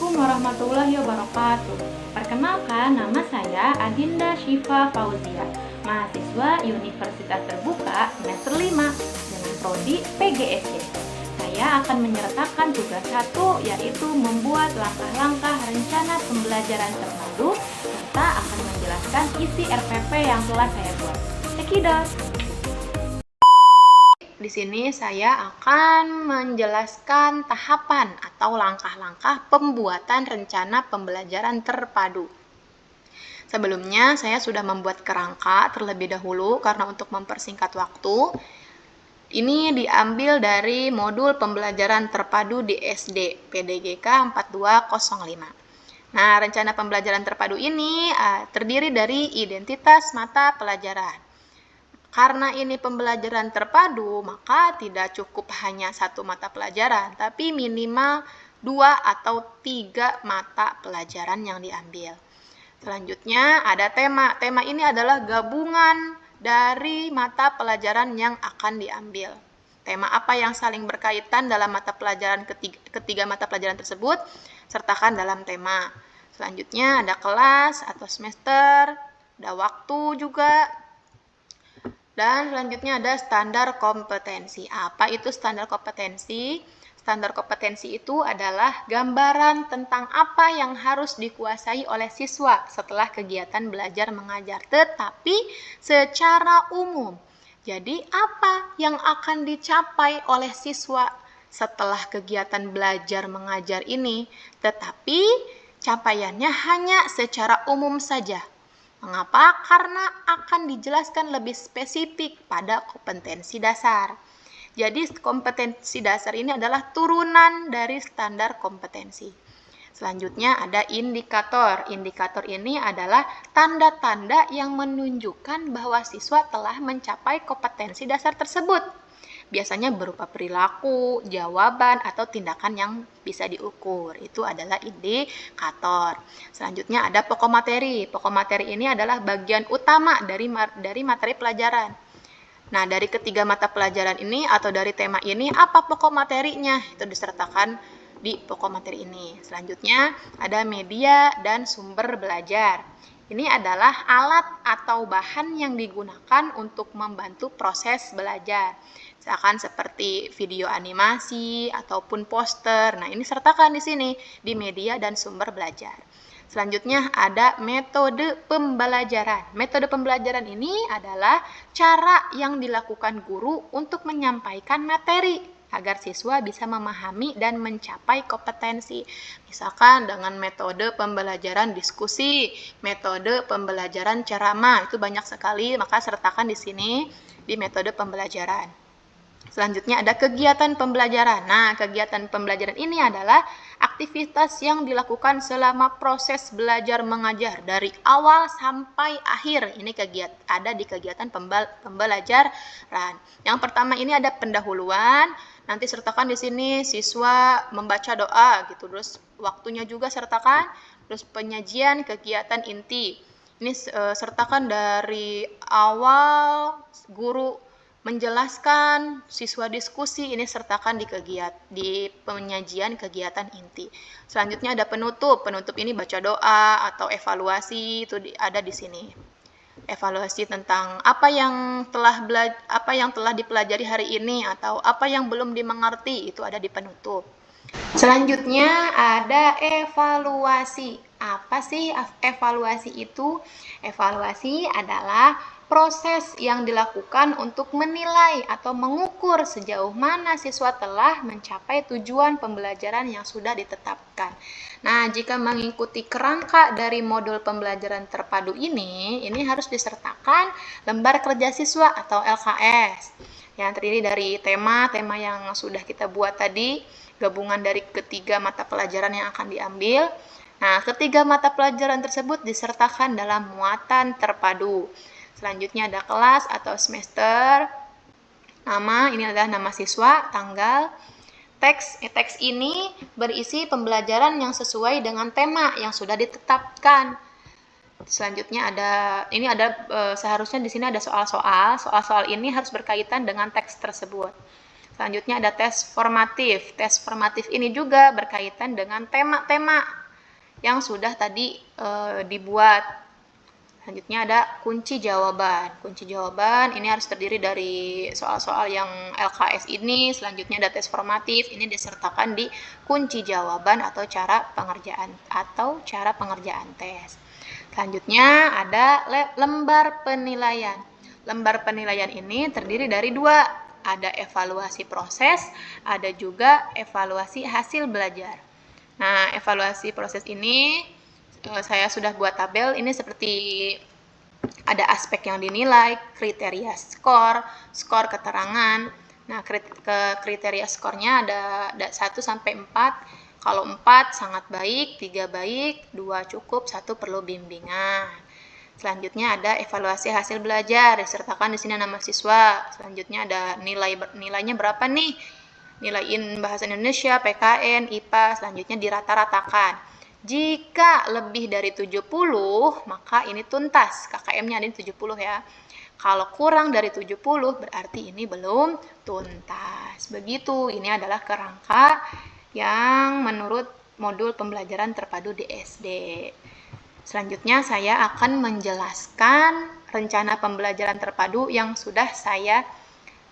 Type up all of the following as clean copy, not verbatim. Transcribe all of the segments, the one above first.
Assalamualaikum warahmatullahi wabarakatuh. Perkenalkan, nama saya Adinda Syifa Fauzia, mahasiswa Universitas Terbuka semester 5 dengan prodi PGSD. Saya akan menyertakan tugas 1, yaitu membuat langkah-langkah rencana pembelajaran terpadu serta akan menjelaskan isi RPP yang telah saya buat. Cekidot! Di sini saya akan menjelaskan tahapan atau langkah-langkah pembuatan rencana pembelajaran terpadu. Sebelumnya saya sudah membuat kerangka terlebih dahulu karena untuk mempersingkat waktu. Ini diambil dari modul pembelajaran terpadu di SD PDGK 4205. Nah, rencana pembelajaran terpadu ini terdiri dari identitas mata pelajaran. Karena ini pembelajaran terpadu, maka tidak cukup hanya satu mata pelajaran, tapi minimal 2 atau 3 mata pelajaran yang diambil. Selanjutnya ada tema. Tema ini adalah gabungan dari mata pelajaran yang akan diambil. Tema apa yang saling berkaitan dalam mata pelajaran ketiga mata pelajaran tersebut, sertakan dalam tema. Selanjutnya ada kelas atau semester, ada waktu juga. Dan selanjutnya ada standar kompetensi. Apa itu standar kompetensi? Standar kompetensi itu adalah gambaran tentang apa yang harus dikuasai oleh siswa setelah kegiatan belajar mengajar, tetapi secara umum. Jadi apa yang akan dicapai oleh siswa setelah kegiatan belajar mengajar ini, tetapi capaiannya hanya secara umum saja. Mengapa? Karena akan dijelaskan lebih spesifik pada kompetensi dasar. Jadi kompetensi dasar ini adalah turunan dari standar kompetensi. Selanjutnya ada indikator. Indikator ini adalah tanda-tanda yang menunjukkan bahwa siswa telah mencapai kompetensi dasar tersebut. Biasanya berupa perilaku, jawaban, atau tindakan yang bisa diukur. Itu adalah indikator. Selanjutnya ada pokok materi. Pokok materi ini adalah bagian utama dari materi pelajaran. Nah, dari ketiga mata pelajaran ini atau dari tema ini, apa pokok materinya? Itu disertakan di pokok materi ini. Selanjutnya ada media dan sumber belajar. Ini adalah alat atau bahan yang digunakan untuk membantu proses belajar. Misalkan seperti video animasi ataupun poster. Nah, ini sertakan di sini di media dan sumber belajar. Selanjutnya ada metode pembelajaran. Metode pembelajaran ini adalah cara yang dilakukan guru untuk menyampaikan materi agar siswa bisa memahami dan mencapai kompetensi. Misalkan dengan metode pembelajaran diskusi, metode pembelajaran ceramah, itu banyak sekali, maka sertakan di sini di metode pembelajaran. Selanjutnya ada kegiatan pembelajaran. Nah, kegiatan pembelajaran ini adalah aktivitas yang dilakukan selama proses belajar mengajar dari awal sampai akhir. Ini ada di kegiatan pembelajaran. Yang pertama ini ada pendahuluan. Nanti sertakan di sini siswa membaca doa gitu. Terus waktunya juga sertakan. Terus penyajian kegiatan inti. Ini sertakan dari awal guru menjelaskan, siswa diskusi, ini sertakan di penyajian kegiatan inti. Selanjutnya ada penutup. Penutup ini baca doa atau evaluasi, itu ada di sini. Evaluasi tentang apa yang telah dipelajari hari ini atau apa yang belum dimengerti, itu ada di penutup. Selanjutnya ada evaluasi. Apa sih evaluasi itu? Evaluasi adalah proses yang dilakukan untuk menilai atau mengukur sejauh mana siswa telah mencapai tujuan pembelajaran yang sudah ditetapkan. Nah, jika mengikuti kerangka dari modul pembelajaran terpadu ini harus disertakan lembar kerja siswa atau LKS yang terdiri dari tema yang sudah kita buat tadi, gabungan dari ketiga mata pelajaran yang akan diambil. Nah, ketiga mata pelajaran tersebut disertakan dalam muatan terpadu. Selanjutnya ada kelas atau semester. Nama, ini adalah nama siswa, tanggal. Teks ini berisi pembelajaran yang sesuai dengan tema yang sudah ditetapkan. Selanjutnya seharusnya di sini ada soal-soal. Soal-soal ini harus berkaitan dengan teks tersebut. Selanjutnya ada tes formatif. Tes formatif ini juga berkaitan dengan tema-tema yang sudah tadi dibuat. Selanjutnya ada kunci jawaban. Kunci jawaban ini harus terdiri dari soal-soal yang LKS ini. Selanjutnya ada tes formatif. Ini disertakan di kunci jawaban atau cara pengerjaan tes. Selanjutnya ada lembar penilaian. Lembar penilaian ini terdiri dari dua. Ada evaluasi proses, ada juga evaluasi hasil belajar. Nah, evaluasi proses ini saya sudah buat tabel. Ini seperti ada aspek yang dinilai, kriteria skor, skor keterangan. Nah, kriteria skornya ada 1 sampai 4. Kalau 4 sangat baik, 3 baik, 2 cukup, 1 perlu bimbingan. Selanjutnya ada evaluasi hasil belajar, disertakan di sini nama siswa. Selanjutnya ada nilainya berapa nih? Nilai bahasa Indonesia, PKN, IPA, selanjutnya dirata-ratakan. Jika lebih dari 70, maka ini tuntas. KKM-nya ada di 70 ya. Kalau kurang dari 70, berarti ini belum tuntas. Begitu, ini adalah kerangka yang menurut modul pembelajaran terpadu di SD. Selanjutnya saya akan menjelaskan rencana pembelajaran terpadu yang sudah saya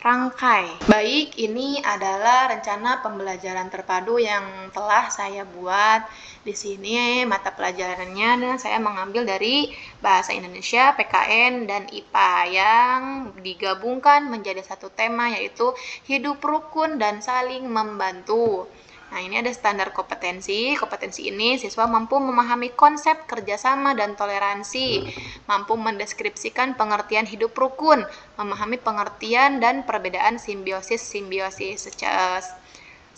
rangkai. Baik, ini adalah rencana pembelajaran terpadu yang telah saya buat. Di sini mata pelajarannya saya mengambil dari Bahasa Indonesia, PKN, dan IPA yang digabungkan menjadi satu tema, yaitu hidup rukun dan saling membantu. Nah, ini ada standar kompetensi. Kompetensi ini siswa mampu memahami konsep kerjasama dan toleransi, mampu mendeskripsikan pengertian hidup rukun, memahami pengertian dan perbedaan simbiosis.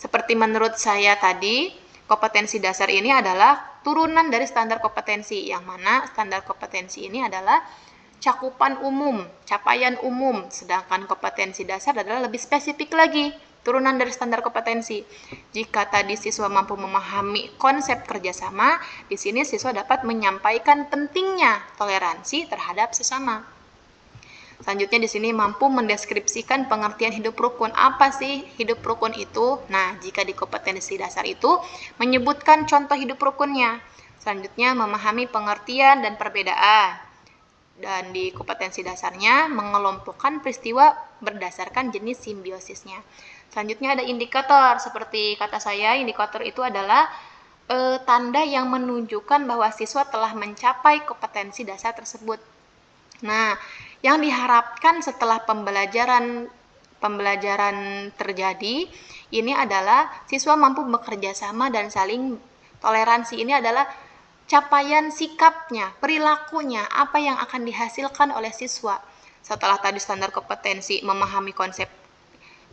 Seperti menurut saya tadi, kompetensi dasar ini adalah turunan dari standar kompetensi, yang mana standar kompetensi ini adalah cakupan umum, capaian umum, sedangkan kompetensi dasar adalah lebih spesifik lagi, turunan dari standar kompetensi. Jika tadi siswa mampu memahami konsep kerjasama, di sini siswa dapat menyampaikan pentingnya toleransi terhadap sesama. Selanjutnya di sini mampu mendeskripsikan pengertian hidup rukun. Apa sih hidup rukun itu? Nah, jika di kompetensi dasar itu menyebutkan contoh hidup rukunnya. Selanjutnya memahami pengertian dan perbedaan. Dan di kompetensi dasarnya mengelompokkan peristiwa berdasarkan jenis simbiosisnya. Selanjutnya ada indikator. Seperti kata saya, indikator itu adalah tanda yang menunjukkan bahwa siswa telah mencapai kompetensi dasar tersebut. Nah, yang diharapkan setelah pembelajaran terjadi, ini adalah siswa mampu bekerja sama dan saling toleransi. Ini adalah capaian sikapnya, perilakunya, apa yang akan dihasilkan oleh siswa. Setelah tadi standar kompetensi, memahami konsep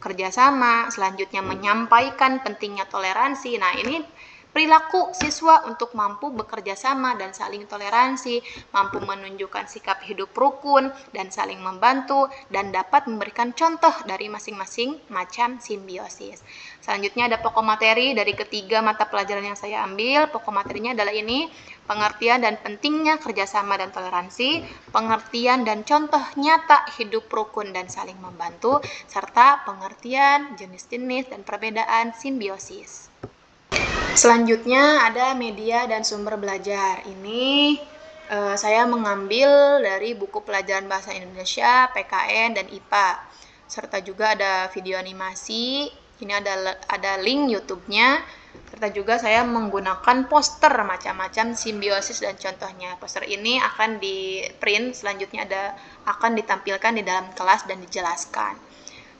kerjasama, selanjutnya menyampaikan pentingnya toleransi. Nah, ini perilaku siswa untuk mampu bekerja sama dan saling toleransi, mampu menunjukkan sikap hidup rukun dan saling membantu, dan dapat memberikan contoh dari masing-masing macam simbiosis. Selanjutnya ada pokok materi dari ketiga mata pelajaran yang saya ambil. Pokok materinya adalah ini, pengertian dan pentingnya kerjasama dan toleransi, pengertian dan contoh nyata hidup rukun dan saling membantu, serta pengertian, jenis-jenis, dan perbedaan simbiosis. Selanjutnya ada media dan sumber belajar. Ini saya mengambil dari buku pelajaran Bahasa Indonesia, PKN, dan IPA. Serta juga ada video animasi. Ini ada link YouTube-nya. Serta juga saya menggunakan poster macam-macam simbiosis dan contohnya. Poster ini akan di-print, selanjutnya akan ditampilkan di dalam kelas dan dijelaskan.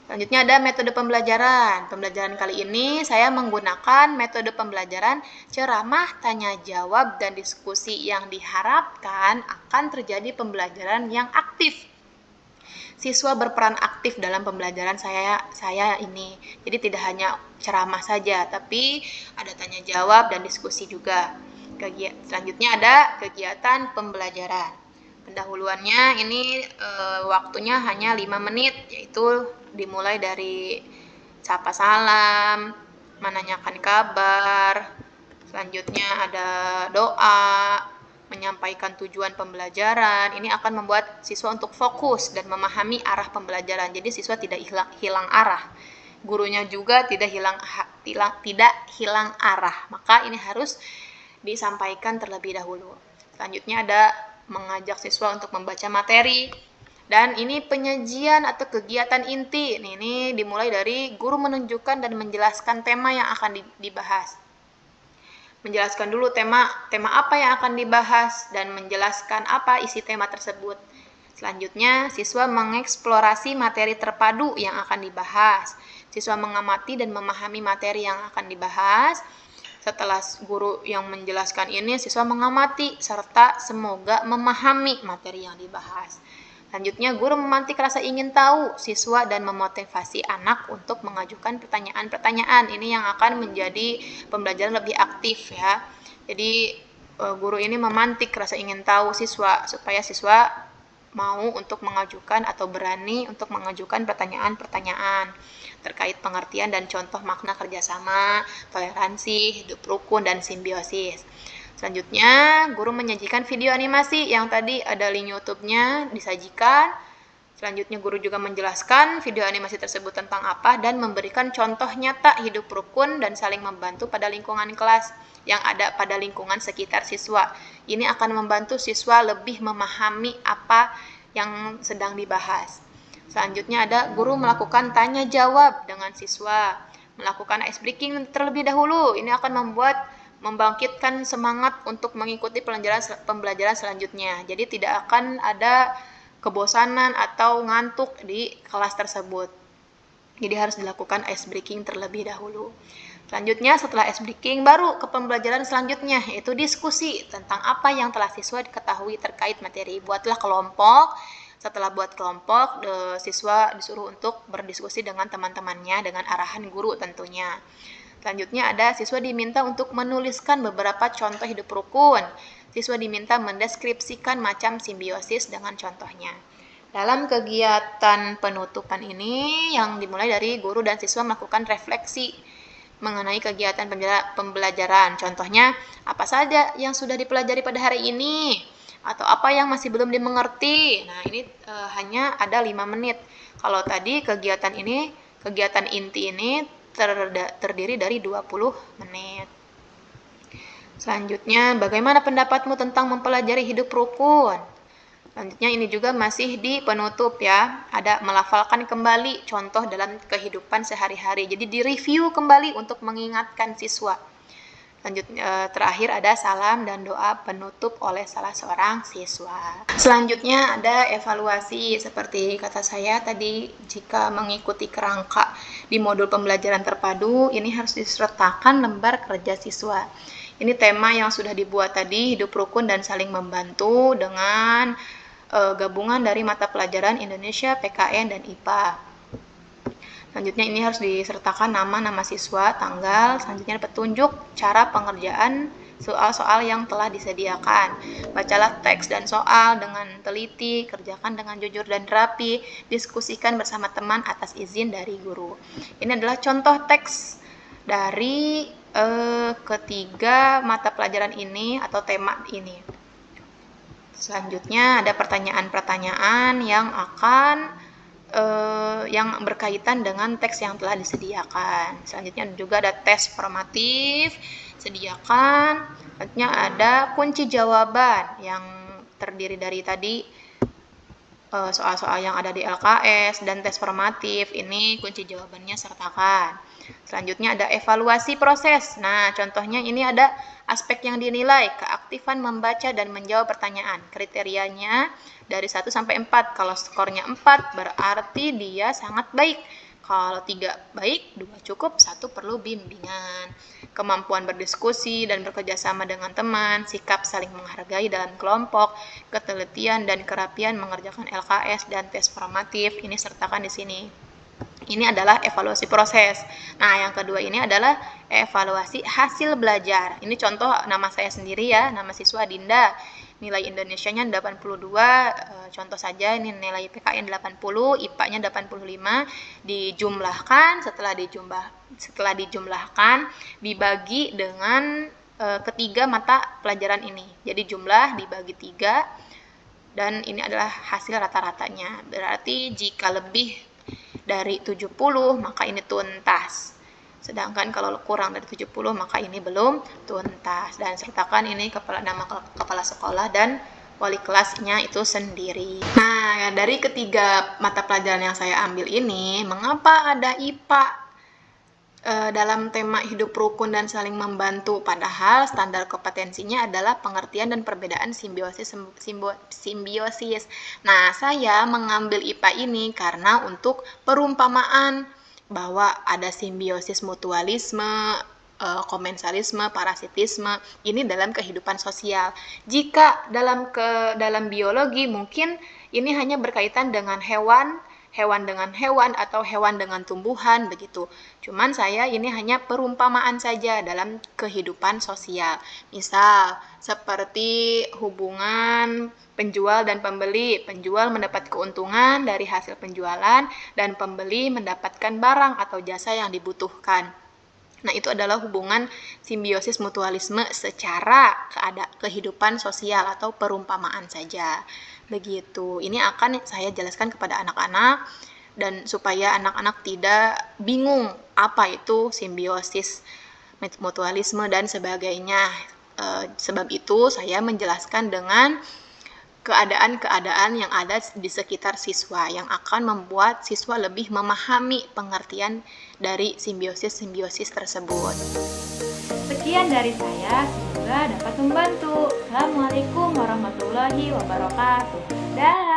Selanjutnya ada metode pembelajaran. Pembelajaran kali ini saya menggunakan metode pembelajaran ceramah, tanya jawab, dan diskusi yang diharapkan akan terjadi pembelajaran yang aktif. Siswa berperan aktif dalam pembelajaran saya ini. Jadi tidak hanya ceramah saja, tapi ada tanya jawab dan diskusi juga. Selanjutnya ada kegiatan pembelajaran. Pendahuluannya ini waktunya hanya 5 menit, yaitu dimulai dari sapa salam, menanyakan kabar, selanjutnya ada doa, menyampaikan tujuan pembelajaran. Ini akan membuat siswa untuk fokus dan memahami arah pembelajaran. Jadi siswa tidak hilang arah. gurunya juga tidak hilang arah. Maka ini harus disampaikan terlebih dahulu. Selanjutnya ada mengajak siswa untuk membaca materi. Dan ini penyajian atau kegiatan inti. Ini dimulai dari guru menunjukkan dan menjelaskan tema yang akan dibahas. Menjelaskan dulu tema apa yang akan dibahas dan menjelaskan apa isi tema tersebut. Selanjutnya, siswa mengeksplorasi materi terpadu yang akan dibahas. Siswa mengamati dan memahami materi yang akan dibahas. Setelah guru yang menjelaskan ini, siswa mengamati serta semoga memahami materi yang dibahas. Selanjutnya, guru memantik rasa ingin tahu siswa dan memotivasi anak untuk mengajukan pertanyaan-pertanyaan. Ini yang akan menjadi pembelajaran lebih aktif ya. Jadi, guru ini memantik rasa ingin tahu siswa supaya siswa mau untuk mengajukan atau berani untuk mengajukan pertanyaan-pertanyaan terkait pengertian dan contoh makna kerjasama, toleransi, hidup rukun, dan simbiosis. Selanjutnya, guru menyajikan video animasi yang tadi ada link YouTube-nya disajikan. Selanjutnya, guru juga menjelaskan video animasi tersebut tentang apa dan memberikan contoh nyata hidup rukun dan saling membantu pada lingkungan kelas yang ada pada lingkungan sekitar siswa. Ini akan membantu siswa lebih memahami apa yang sedang dibahas. Selanjutnya ada guru melakukan tanya jawab dengan siswa, melakukan ice breaking terlebih dahulu. Ini akan membangkitkan semangat untuk mengikuti pembelajaran selanjutnya. Jadi tidak akan ada kebosanan atau ngantuk di kelas tersebut. Jadi harus dilakukan ice breaking terlebih dahulu. Selanjutnya, setelah ice breaking, baru ke pembelajaran selanjutnya, yaitu diskusi tentang apa yang telah siswa ketahui terkait materi. Buatlah kelompok. Setelah buat kelompok, siswa disuruh untuk berdiskusi dengan teman-temannya dengan arahan guru tentunya. Selanjutnya ada siswa diminta untuk menuliskan beberapa contoh hidup rukun. Siswa diminta mendeskripsikan macam simbiosis dengan contohnya. Dalam kegiatan penutupan ini yang dimulai dari guru dan siswa melakukan refleksi mengenai kegiatan pembelajaran. Contohnya, apa saja yang sudah dipelajari pada hari ini? Atau apa yang masih belum dimengerti? Nah, ini hanya ada 5 menit. Kalau tadi kegiatan inti ini terdiri dari 20 menit. Selanjutnya, bagaimana pendapatmu tentang mempelajari hidup rukun? Selanjutnya ini juga masih di penutup ya, ada melafalkan kembali contoh dalam kehidupan sehari-hari. Jadi direview kembali untuk mengingatkan siswa. Selanjutnya terakhir ada salam dan doa penutup oleh salah seorang siswa. Selanjutnya ada evaluasi seperti kata saya tadi, jika mengikuti kerangka di modul pembelajaran terpadu, ini harus disertakan lembar kerja siswa. Ini tema yang sudah dibuat tadi, hidup rukun dan saling membantu dengan gabungan dari mata pelajaran Indonesia, PKN, dan IPA. Selanjutnya ini harus disertakan nama siswa, tanggal, selanjutnya petunjuk cara pengerjaan soal-soal yang telah disediakan. Bacalah teks dan soal dengan teliti, kerjakan dengan jujur dan rapi, diskusikan bersama teman atas izin dari guru. Ini adalah contoh teks dari ketiga mata pelajaran ini atau tema ini. Selanjutnya ada pertanyaan-pertanyaan yang berkaitan dengan teks yang telah disediakan. Selanjutnya juga ada tes formatif, sediakan. Selanjutnya ada kunci jawaban yang terdiri dari tadi soal-soal yang ada di LKS dan tes formatif. Ini kunci jawabannya sertakan. Selanjutnya ada evaluasi proses. Nah, contohnya ini ada aspek yang dinilai, keaktifan membaca dan menjawab pertanyaan. Kriterianya dari 1 sampai 4. Kalau skornya 4 berarti dia sangat baik. Kalau 3 baik, 2 cukup, 1 perlu bimbingan. Kemampuan berdiskusi dan bekerjasama dengan teman, sikap saling menghargai dalam kelompok, ketelitian dan kerapian mengerjakan LKS dan tes formatif, ini sertakan di sini. Ini adalah evaluasi proses. Nah, yang kedua ini adalah evaluasi hasil belajar. Ini contoh nama saya sendiri ya, nama siswa Dinda. Nilai Indonesianya 82, contoh saja ini nilai PKN 80, IPA-nya 85, dijumlahkan, setelah dijumlahkan dibagi dengan ketiga mata pelajaran ini. Jadi jumlah dibagi 3 dan ini adalah hasil rata-ratanya. Berarti jika lebih dari 70, maka ini tuntas. Sedangkan kalau kurang dari 70, maka ini belum tuntas. Dan sertakan ini nama kepala sekolah dan wali kelasnya itu sendiri. Nah, dari ketiga mata pelajaran yang saya ambil ini, mengapa ada IPA dalam tema hidup rukun dan saling membantu, padahal standar kompetensinya adalah pengertian dan perbedaan simbiosis. Nah, saya mengambil IPA ini karena untuk perumpamaan bahwa ada simbiosis mutualisme, komensalisme, parasitisme ini dalam kehidupan sosial. Jika dalam biologi mungkin ini hanya berkaitan dengan hewan dengan hewan atau hewan dengan tumbuhan begitu. Cuman saya ini hanya perumpamaan saja dalam kehidupan sosial. Misal seperti hubungan penjual dan pembeli. Penjual mendapat keuntungan dari hasil penjualan dan pembeli mendapatkan barang atau jasa yang dibutuhkan. Nah, itu adalah hubungan simbiosis mutualisme secara kehidupan sosial atau perumpamaan saja. Begitu. Ini akan saya jelaskan kepada anak-anak dan supaya anak-anak tidak bingung apa itu simbiosis mutualisme dan sebagainya. Sebab itu saya menjelaskan dengan keadaan-keadaan yang ada di sekitar siswa yang akan membuat siswa lebih memahami pengertian dari simbiosis tersebut. Sekian dari saya, semoga dapat membantu. Assalamualaikum warahmatullahi wabarakatuh. Dah.